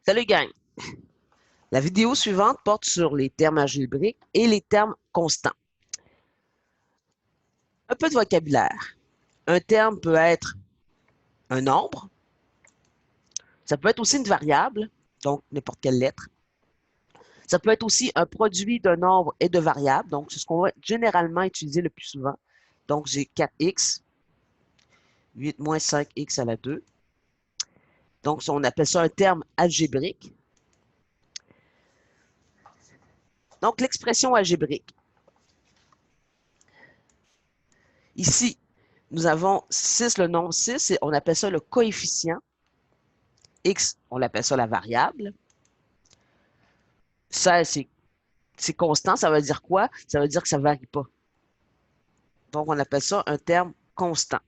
Salut gang! La vidéo suivante porte sur les termes algébriques et les termes constants. Un peu de vocabulaire. Un terme peut être un nombre, ça peut être aussi une variable, donc n'importe quelle lettre. Ça peut être aussi un produit de nombre et de variables, donc c'est ce qu'on va généralement utiliser le plus souvent. Donc j'ai 4x, 8 moins 5x à la 2. Donc on appelle ça un terme algébrique. Donc l'expression algébrique. Ici, nous avons 6, le nombre 6, et on appelle ça le coefficient. X, on appelle ça la variable. Ça, c'est constant, ça veut dire quoi? Ça veut dire que ça ne varie pas. Donc, on appelle ça un terme constant.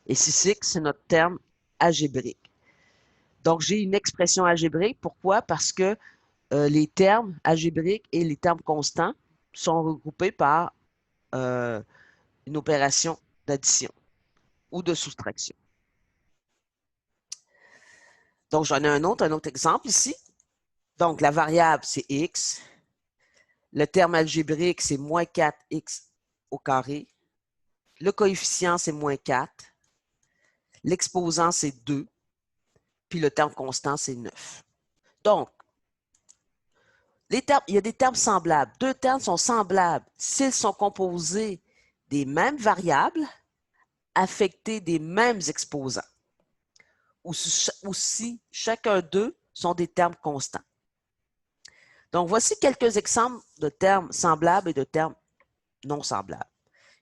Et 6x, c'est notre terme algébrique. Donc, j'ai une expression algébrique. Pourquoi? Parce que les termes algébriques et les termes constants sont regroupés par une opération d'addition ou de soustraction. Donc, j'en ai un autre exemple ici. Donc, la variable, c'est x. Le terme algébrique, c'est moins 4x au carré. Le coefficient, c'est moins 4. L'exposant, c'est 2. Puis le terme constant, c'est 9. Donc, il y a des termes semblables. Deux termes sont semblables s'ils sont composés des mêmes variables affectés des mêmes exposants. Ou si chacun d'eux sont des termes constants. Donc, voici quelques exemples de termes semblables et de termes non semblables.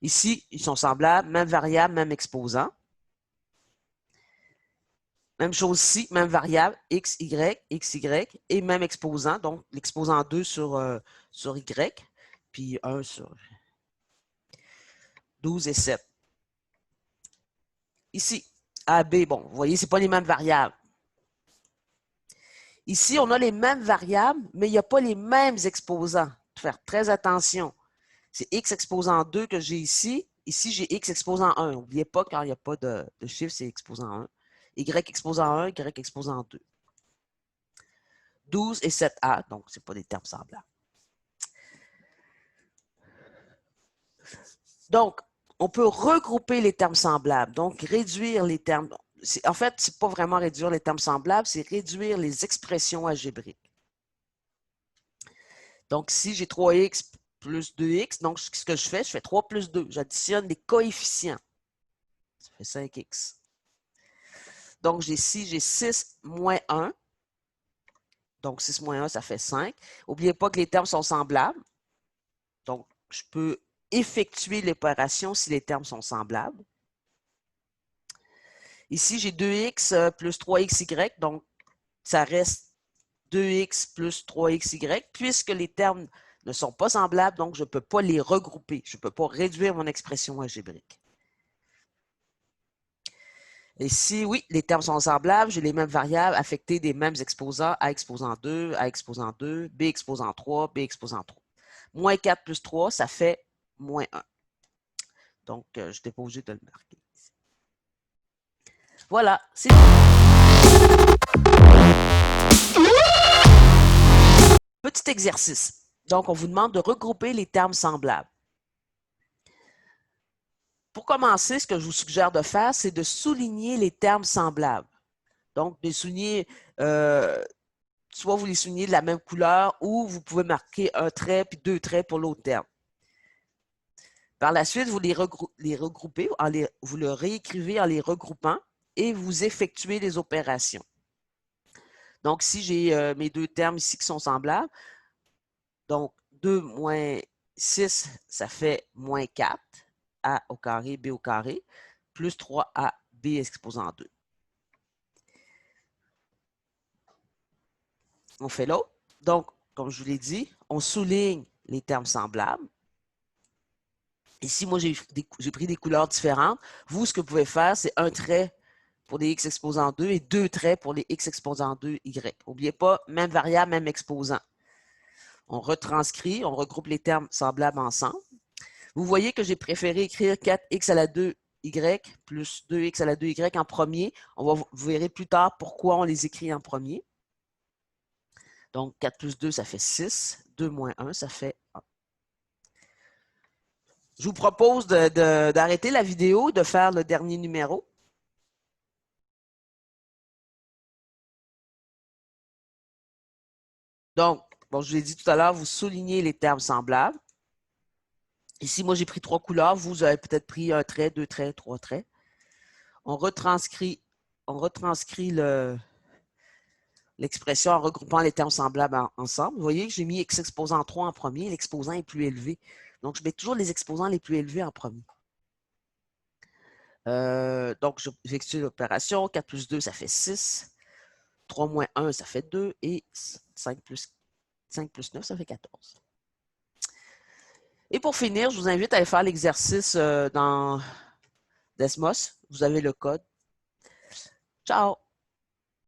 Ici, ils sont semblables, même variable, même exposant. Même chose ici, même variable, x, y, et même exposant, donc l'exposant 2 sur y, puis 1 sur 12 et 7. Ici, A, B, bon, vous voyez, ce n'est pas les mêmes variables. Ici, on a les mêmes variables, mais il n'y a pas les mêmes exposants. Il faut faire très attention. C'est x exposant 2 que j'ai ici. Ici, j'ai x exposant 1. N'oubliez pas, quand il n'y a pas de chiffre, c'est exposant 1. Y exposant 1, Y exposant 2. 12 et 7a, donc ce n'est pas des termes semblables. Donc, on peut regrouper les termes semblables, donc réduire les termes. En fait, ce n'est pas vraiment réduire les termes semblables, c'est réduire les expressions algébriques. Donc, si j'ai 3x plus 2x, donc ce que je fais 3 plus 2. J'additionne les coefficients. Ça fait 5x. Donc, ici, j'ai 6 moins 1. Donc, 6 moins 1, ça fait 5. N'oubliez pas que les termes sont semblables. Donc, je peux effectuer l'opération si les termes sont semblables. Ici, j'ai 2x plus 3xy, donc ça reste 2x plus 3xy, puisque les termes ne sont pas semblables, donc je ne peux pas les regrouper. Je ne peux pas réduire mon expression algébrique. Et si, oui, les termes sont semblables, j'ai les mêmes variables affectées des mêmes exposants, A exposant 2, A exposant 2, B exposant 3, B exposant 3. Moins 4 plus 3, ça fait moins 1. Donc, je n'étais pas obligé de le marquer. Voilà, c'est tout. Petit exercice. Donc, on vous demande de regrouper les termes semblables. Pour commencer, ce que je vous suggère de faire, c'est de souligner les termes semblables. Donc, de souligner, soit vous les soulignez de la même couleur ou vous pouvez marquer un trait puis 2 traits pour l'autre terme. Par la suite, vous les regroupez, vous le réécrivez en les regroupant et vous effectuez les opérations. Donc, si j'ai mes deux termes ici qui sont semblables, donc 2 moins 6, ça fait moins 4, A au carré, B au carré, plus 3A, B exposant 2. On fait l'autre. Donc, comme je vous l'ai dit, on souligne les termes semblables. Ici, moi, j'ai pris des couleurs différentes. Vous, ce que vous pouvez faire, c'est un trait pour les x exposant 2 et 2 traits pour les x exposant 2 y. N'oubliez pas, même variable, même exposant. On retranscrit, on regroupe les termes semblables ensemble. Vous voyez que j'ai préféré écrire 4x à la 2 y plus 2x à la 2y en premier. Vous verrez plus tard pourquoi on les écrit en premier. Donc, 4 plus 2, ça fait 6. 2 moins 1, ça fait 1. Je vous propose d'arrêter la vidéo, de faire le dernier numéro. Donc, bon, je vous l'ai dit tout à l'heure, vous soulignez les termes semblables. Ici, moi, j'ai pris 3 couleurs. Vous avez peut-être pris un trait, 2 traits, 3 traits. On retranscrit l'expression en regroupant les termes semblables ensemble. Vous voyez que j'ai mis x exposant 3 en premier. L'exposant est plus élevé. Donc, je mets toujours les exposants les plus élevés en premier. Donc, j'exécute l'opération. 4 plus 2, ça fait 6. 3 moins 1, ça fait 2. Et 5 plus 9, ça fait 14. Et pour finir, je vous invite à aller faire l'exercice dans Desmos. Vous avez le code. Ciao!